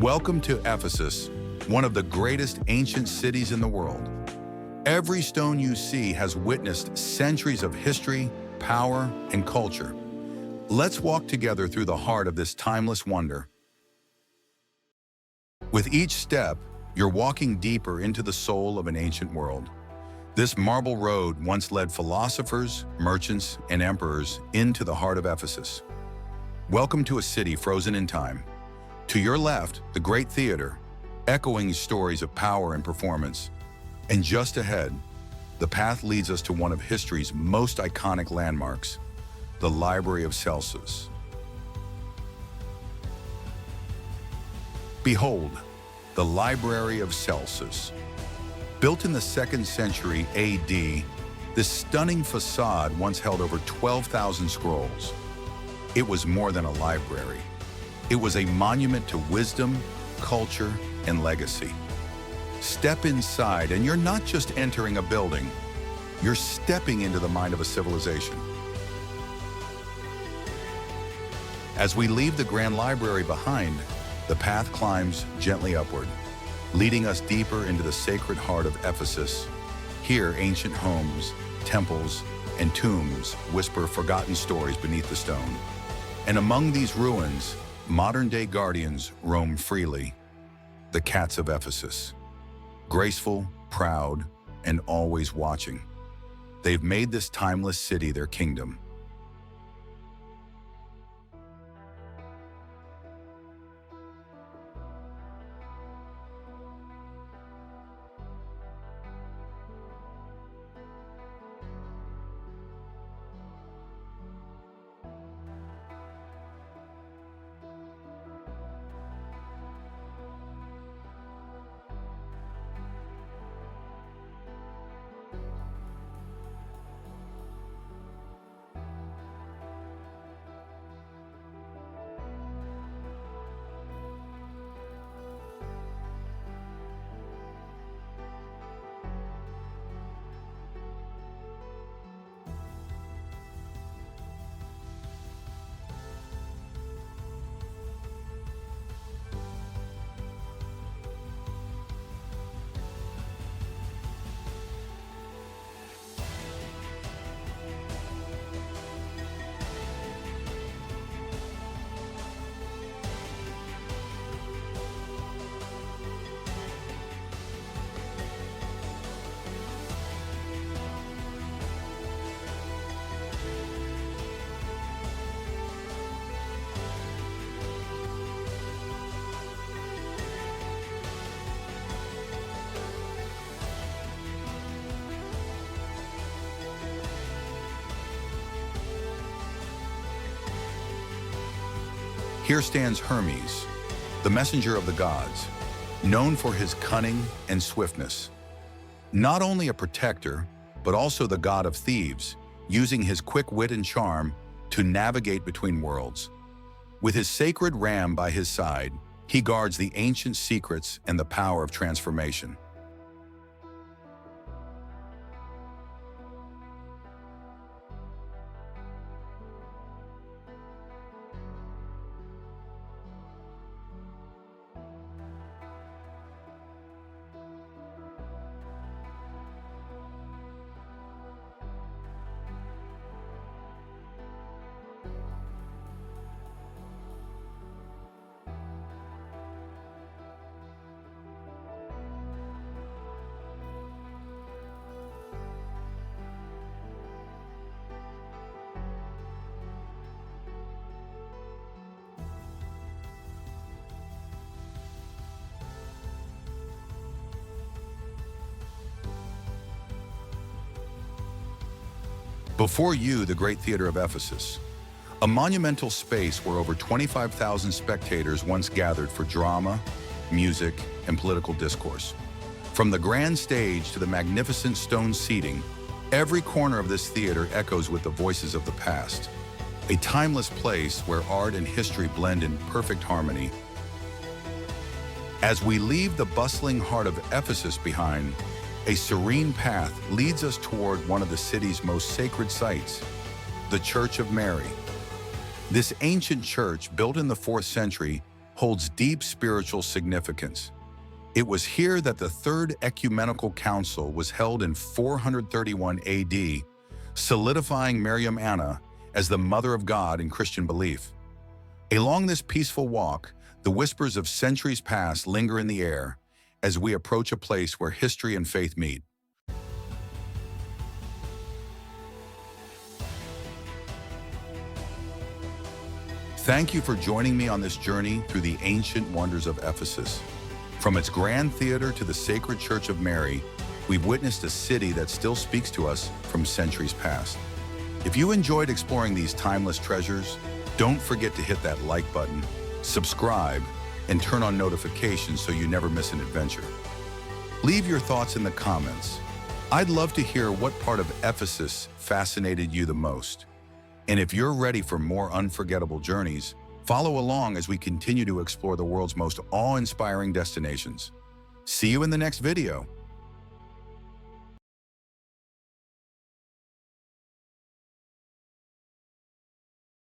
Welcome to Ephesus, one of the greatest ancient cities in the world. Every stone you see has witnessed centuries of history, power, and culture. Let's walk together through the heart of this timeless wonder. With each step, you're walking deeper into the soul of an ancient world. This marble road once led philosophers, merchants, and emperors into the heart of Ephesus. Welcome to a city frozen in time. To your left, the Great Theater, echoing stories of power and performance. And just ahead, the path leads us to one of history's most iconic landmarks, the Library of Celsus. Behold, the Library of Celsus. Built in the 2nd century AD, this stunning facade once held over 12,000 scrolls. It was more than a library. It was a monument to wisdom, culture, and legacy. Step inside, and you're not just entering a building, you're stepping into the mind of a civilization. As we leave the Grand Library behind, the path climbs gently upward, leading us deeper into the sacred heart of Ephesus. Here, ancient homes, temples, and tombs whisper forgotten stories beneath the stone. And among these ruins, modern-day guardians roam freely, the cats of Ephesus. Graceful, proud, and always watching. They've made this timeless city their kingdom. Here stands Hermes, the messenger of the gods, known for his cunning and swiftness. Not only a protector, but also the god of thieves, using his quick wit and charm to navigate between worlds. With his sacred ram by his side, he guards the ancient secrets and the power of transformation. Before you, the Great Theater of Ephesus, a monumental space where over 25,000 spectators once gathered for drama, music, and political discourse. From the grand stage to the magnificent stone seating, every corner of this theater echoes with the voices of the past. A timeless place where art and history blend in perfect harmony. As we leave the bustling heart of Ephesus behind, a serene path leads us toward one of the city's most sacred sites, the Church of Mary. This ancient church, built in the 4th century, holds deep spiritual significance. It was here that the Third Ecumenical Council was held in 431 AD, solidifying Miriam Anna as the Mother of God in Christian belief. Along this peaceful walk, the whispers of centuries past linger in the air as we approach a place where history and faith meet. Thank you for joining me on this journey through the ancient wonders of Ephesus. From its grand theater to the sacred Church of Mary, we've witnessed a city that still speaks to us from centuries past. If you enjoyed exploring these timeless treasures, don't forget to hit that like button, subscribe, and turn on notifications so you never miss an adventure. Leave your thoughts in the comments. I'd love to hear what part of Ephesus fascinated you the most. And if you're ready for more unforgettable journeys, follow along as we continue to explore the world's most awe-inspiring destinations. See you in the next video.